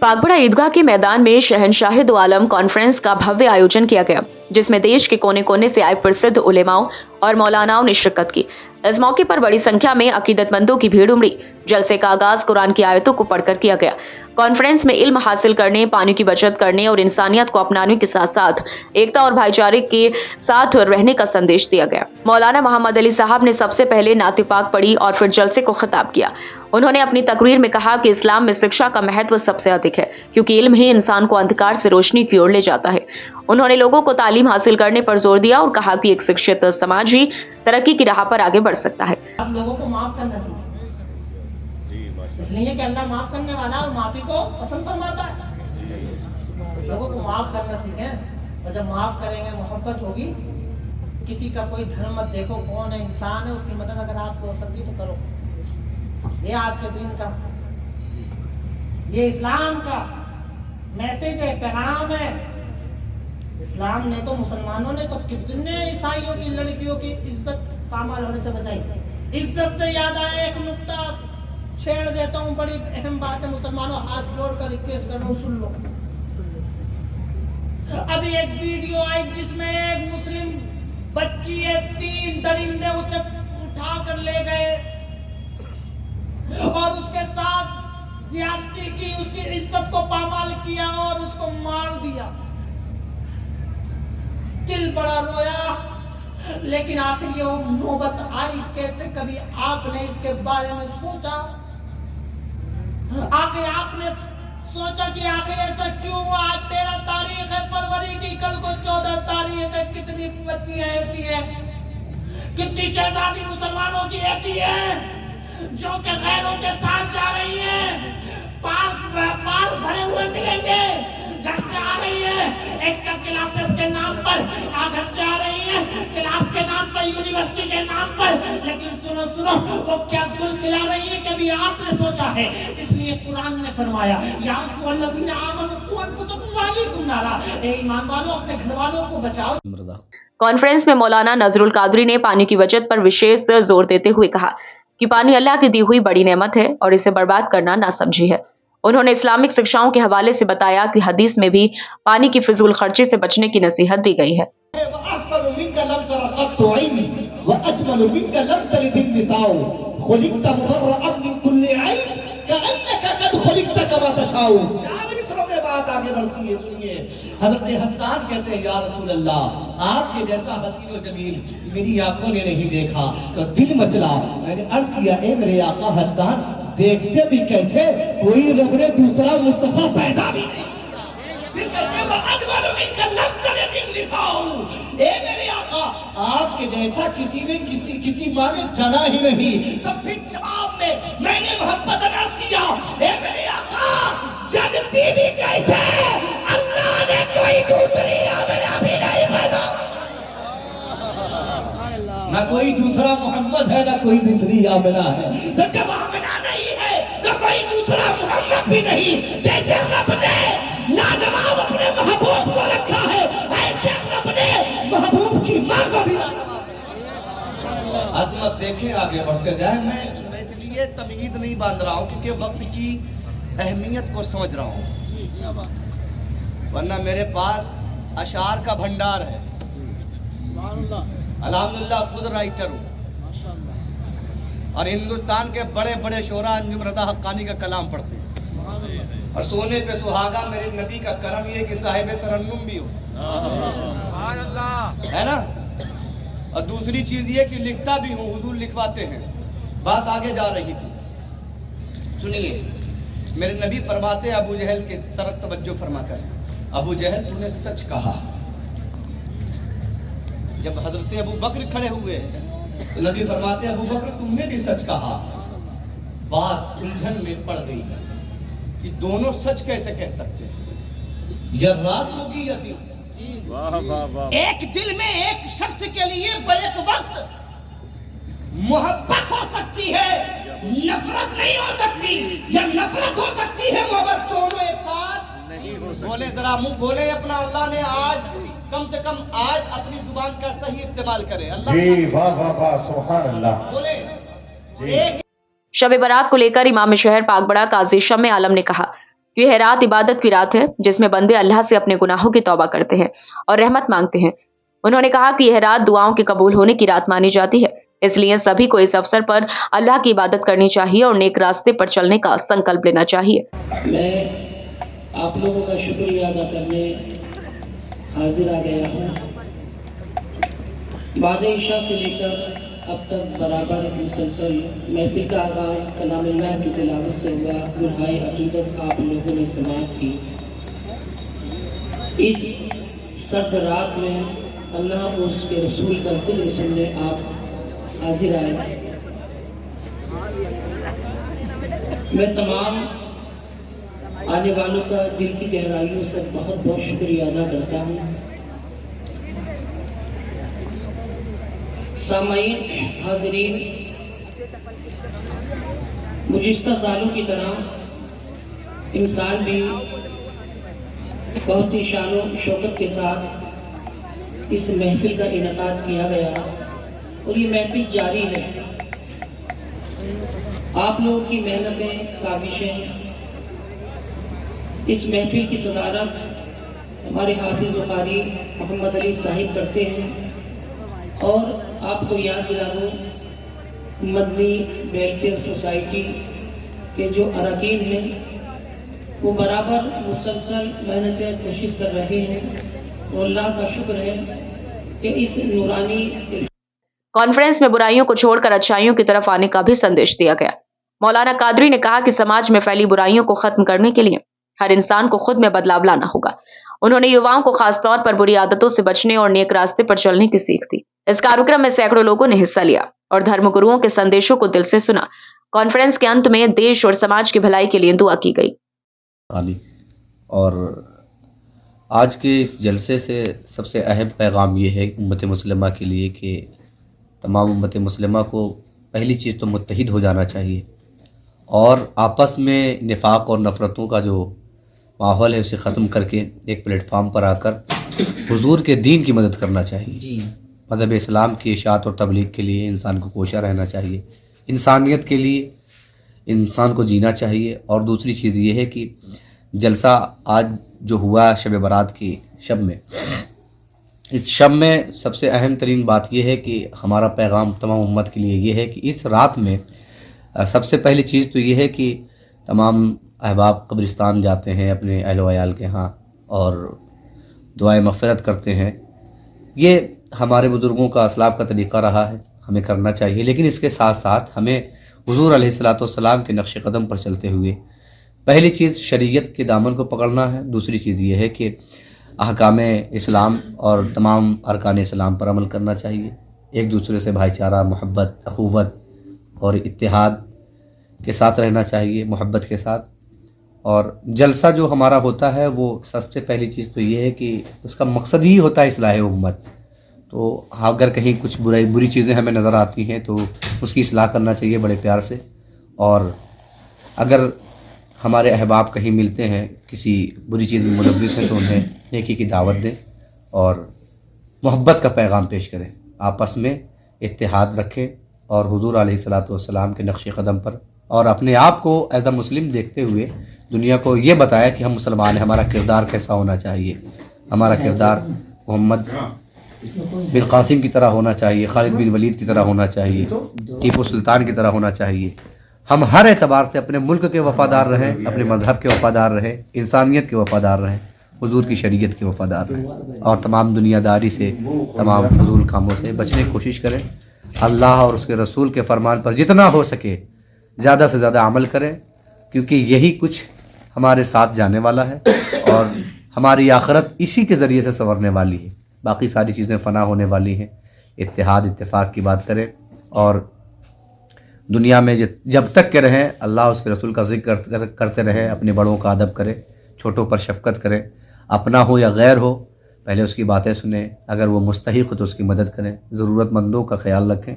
पागबड़ा ईदगाह के मैदान में शहनशाह दो आलम कॉन्फ्रेंस का भव्य आयोजन किया गया, जिसमें देश के कोने कोने से आए प्रसिद्ध उलेमाओं और मौलानाओं ने शिरकत की। इस मौके पर बड़ी संख्या में अकीदतमंदों की भीड़ उमड़ी। जलसे का आगाज कुरान की आयतों को पढ़कर किया गया। कॉन्फ्रेंस में इल्म हासिल करने, पानी की बचत करने और इंसानियत को अपनाने के साथ साथ एकता और भाईचारे के साथ रहने का संदेश दिया गया। मौलाना मोहम्मद अली साहब ने सबसे पहले नाते पाक पढ़ी और फिर जलसे को खिताब किया। उन्होंने अपनी तकरीर में कहा कि इस्लाम में शिक्षा का महत्व सबसे अधिक है, क्योंकि इल्म ही इंसान को अंधकार से रोशनी की ओर ले जाता है। उन्होंने लोगों को तालीम हासिल करने पर जोर दिया और कहा कि एक शिक्षित समाज ही तरक्की की राह पर आगे बढ़ सकता है। आप लोगों को माफ करना सीखें, इसलिए कि अल्लाह माफ करने वाला और माफी को पसंद फरमाता है। लोगों को माफ करना सीखें, और जब माफ करेंगे मोहब्बत होगी। किसी का कोई धर्म मत देखो, कौन है, इंसान है, उसकी मदद अगर आपसे हो सकती तो करो। ये आपके दीन का, ये इस्लाम का मैसेज है, पैगाम है। इस्लाम ने तो, मुसलमानों ने तो कितने ईसाइयों की लड़कियों की इज्जत पामाल होने से बचाई। इज्जत से याद आया, एक नुक्ता छेड़ देता हूँ, बड़ी अहम बात है। मुसलमानों, हाथ जोड़कर रिक्वेस्ट कर रहा हूँ, सुन लो। अभी एक वीडियो आई जिसमें एक मुस्लिम बच्ची है, 3 दरिंदे उसे उठा कर ले गए और उसके साथ ज्यादती की, उसकी इज्जत को पामाल किया और उसको मार दिया। दिल बड़ा रोया, लेकिन आखिर ये नौबत आई कैसे? कभी आपने इसके बारे में सोचा? आखिर आपने सोचा कि आखिर ऐसा क्यों हुआ? आज 13 तारीख है फरवरी की, कल को 14 तारीख है। कितनी बच्चियां ऐसी हैं, कितनी शहजादी मुसलमानों की ऐसी है जो कि गैरों के साथ जा रही है, पाल भरे हुए मिलेंगे, घर से आ रही है, एक्स्ट्रा क्लासेस के नाम पर घर से आ रही है, क्लास के नाम पर, यूनिवर्सिटी के नाम पर। लेकिन सुनो सुनो, वो क्या गुल खिला रही है, कभी आपने सोचा है? इसलिए कुरान ने फरमाया, या अय्युहल्लज़ीना आमनू क़ू अनफुसकुम व अहलीकुम नारा, ए ईमान वालों, अपने घर वालों को बचाओ। कॉन्फ्रेंस में मौलाना नजरुल कादरी ने पानी की बचत पर विशेष जोर देते हुए कहा कि पानी अल्लाह की दी हुई बड़ी नेमत है और इसे बर्बाद करना नासमझी है। उन्होंने इस्लामिक शिक्षाओं के हवाले से बताया कि हदीस में भी पानी की फिजूल खर्ची से बचने की नसीहत दी गई है। आगे बढ़ती है, सुनिए। हज़रत हसन कहते हैं, या रसूल अल्लाह, आपके जैसा हसीन व जमील मेरी आंखों ने नहीं देखा। तो दिल मचला, मैंने अर्ज किया, ए मेरे आका हसन, देखते भी कैसे, कोई रब ने दूसरा मुस्तफा पैदा भी नहीं। फिर कहते हैं, ए मेरे आका, आपके जैसा किसी ने किसी माँ ने जना ही नहीं। तो फिर जवाब में मैंने मोहब्बत अर्ज किया, ए मेरे आका, जनती भी कैसे, अल्लाह ने कोई दूसरी आमिना भी नहीं पैदा, ना कोई दूसरा मोहम्मद है, ना कोई दूसरी आमिना है। तो जब आमिना नहीं है तो कोई दूसरा मोहम्मद भी नहीं। जैसे रब ने लाजवाब अपने महबूब को रखा है, ऐसे रब ने महबूब की माँ को भी। अजमत देखें, आगे बढ़ते जाए। मैं इसलिए तमीद नहीं बांध रहा हूँ क्योंकि वक्त की अहमियत को समझ रहा हूँ, वरना मेरे पास अशार का भंडार है। अल्हम्दुलिल्लाह, खुद राइटर हूँ और हिंदुस्तान के बड़े बड़े शोरा अंजुम रज़ा हक्कानी का कलाम पढ़ते हैं। और सोने पे सुहागा मेरे नबी का करम ये कि साहिब तरन्नुम भी हो, है ना। और दूसरी चीज ये कि लिखता भी हूँ, हुजूर लिखवाते हैं। बात आगे जा रही थी, सुनिए। मेरे नबी फरमाते हैं अबू जहल के तरफ तवज्जो फरमा कर, अबू जहल तूने सच कहा। जब हजरत अबू बकर खड़े हुए तो नबी फरमाते हैं, अबू बकर तुमने भी सच कहा। बात उलझन में पड़ गई कि दोनों सच कैसे कह सकते हैं, या रात होगी या दिन। एक दिल में एक शख्स के लिए बैक वक्त मोहब्बत हो सकती है, नफरत नहीं हो सकती, या नफरत हो सकती है, मोहब्बत दोनों एक साथ नहीं हो सकती। बोले, जरा मुंह बोले अपना। अल्लाह ने आज कम से कम आज अपनी जुबान का सही इस्तेमाल करे। अल्लाह जी, वाह वाह वाह, सुभान अल्लाह। बोले, शब बारात को लेकर इमाम शहर पागबड़ा काजी शम्मे आलम ने कहा कि यह रात इबादत की रात है जिसमें बंदे अल्लाह से अपने गुनाहों की तौबा करते हैं और रहमत मांगते हैं। उन्होंने कहा कि यह रात दुआओं के कबूल होने की रात मानी जाती है, इसलिए सभी को इस अवसर पर अल्लाह की इबादत करनी चाहिए और नेक रास्ते पर चलने का संकल्प लेना चाहिए। मैं आप लोगों का शुक्रिया अदा करने हाजिर आ गया हूँ। बाद इशा से लेकर अब तक बराबर मुसलसल महफिल का आगाज़ कलामुल्लाह की तिलावत से हुआ। दुहाए अक़ीदत आप लोगों ने समाअत की। इस सर्द रात में अल्लाह और उसके रसूल का ज़िक्र सुनने आप हाजिर आए। मैं तमाम आने वालों का दिल की गहराइयों से बहुत बहुत शुक्रिया अदा करता हूँ। सामाईन हाज़रीन, गुज़िश्ता सालों की तरह इन साल भी बहुत ही शानो शौकत के साथ इस महफिल का इनेकाद किया गया और ये महफिल जारी है। आप लोगों की मेहनतें, काविशें, इस महफिल की सदारत हमारे हाफिज़ व क़ारी मोहम्मद अली साहिब करते हैं। और आपको याद दिला दूँ, मदनी वेलफेयर सोसाइटी के जो अरकान हैं वो बराबर मुसलसल मेहनतें कोशिश कर रहे हैं और अल्लाह का शुक्र है कि इस नूरानी कॉन्फ्रेंस में बुराइयों को छोड़कर अच्छाइयों की तरफ आने का भी संदेश दिया गया। मौलाना कादरी ने कहा कि समाज में फैली बुराइयों को खत्म करने के लिए हर इंसान को खुद में बदलाव लाना होगा। उन्होंने युवाओं को खास तौर पर बुरी आदतों से बचने और नेक रास्ते पर चलने की सीख दी। इस कार्यक्रम में सैकड़ों लोगों ने हिस्सा लिया और धर्मगुरुओं के संदेशों को दिल से सुना। कॉन्फ्रेंस के अंत में देश और समाज की भलाई के लिए दुआ की गई। और आज के इस जलसे से सबसे अहम पैगाम ये है उम्मत मुस्लिमा के लिए कि तमाम उम्मत मुस्लिमा को पहली चीज़ तो मुत्तहिद हो जाना चाहिए और आपस में निफाक और नफ़रतों का जो माहौल है उसे ख़त्म करके एक प्लेटफार्म पर आकर हुजूर के दीन की मदद करना चाहिए। मज़हब इस्लाम की इशाअत और तबलीग के लिए इंसान को कोशा रहना चाहिए, इंसानियत के लिए इंसान को जीना चाहिए। और दूसरी चीज़ ये है कि जलसा आज जो हुआ शब बारात की शब में, इस शब में सबसे अहम तरीन बात यह है कि हमारा पैगाम तमाम उम्मत के लिए ये है कि इस रात में सबसे पहली चीज़ तो ये है कि तमाम अहबाब कब्रिस्तान जाते हैं अपने अहल वयाल के यहाँ और दुआए मग़फ़िरत करते हैं। ये हमारे बुज़ुर्गों का असलाफ़ का तरीक़ा रहा है, हमें करना चाहिए। लेकिन इसके साथ साथ हमें हुज़ूर अलैहिस्सलाम के नक्श क़दम पर चलते हुए पहली चीज़ शरीयत के दामन को पकड़ना है। दूसरी चीज़ ये है कि अहकाम इस्लाम और तमाम अरकान इस्लाम पर अमल करना चाहिए। एक दूसरे से भाईचारा, मोहब्बत, अख़ुवत और इत्तेहाद के साथ रहना चाहिए, मोहब्बत के साथ। और जलसा जो हमारा होता है वो सबसे पहली चीज़ तो ये है कि उसका मकसद ही होता है इस्लाह उम्मत। तो अगर कहीं कुछ बुरी चीज़ें हमें नज़र आती हैं तो उसकी इस्लाह करना चाहिए बड़े प्यार से। और अगर हमारे अहबाब कहीं मिलते हैं किसी बुरी चीज़ में मुलव्विस हैं तो उन्हें नेकी की दावत दें और मोहब्बत का पैगाम पेश करें, आपस में इत्तेहाद रखें और हुज़ूर अलैहिस्सलाम के नक्श क़दम पर और अपने आप को एज अ मुस्लिम देखते हुए दुनिया को ये बताया कि हम मुसलमान हैं। हमारा किरदार कैसा होना चाहिए, हमारा किरदार मोहम्मद बिन कासिम की तरह होना चाहिए, खालिद बिन वलीद की तरह होना चाहिए, टीपू सुल्तान की तरह होना चाहिए। हम हर एतबार से अपने मुल्क के वफ़ादार रहें, अपने मज़हब के वफ़ादार रहें, इंसानियत के वफ़ादार रहें, हुजूर की शरीयत के वफ़ादार रहें और तमाम दुनियादारी से, तमाम फजूल कामों से बचने की कोशिश करें। अल्लाह और उसके रसूल के फरमान पर जितना हो सके ज़्यादा से ज़्यादा अमल करें, क्योंकि यही कुछ हमारे साथ जाने वाला है और हमारी आखिरत इसी के ज़रिए से संवरने वाली है। बाकी सारी चीज़ें फ़ना होने वाली हैं। इत्तेहाद इत्तेफाक की बात करें और दुनिया में जब तक के रहें अल्लाह उसके रसूल का ज़िक्र करते रहें, अपने बड़ों का अदब करें, छोटों पर शफ़क़त करें, अपना हो या गैर हो पहले उसकी बातें सुनें, अगर वो मुस्तहिक़ हो तो उसकी मदद करें, ज़रूरतमंदों का ख्याल रखें।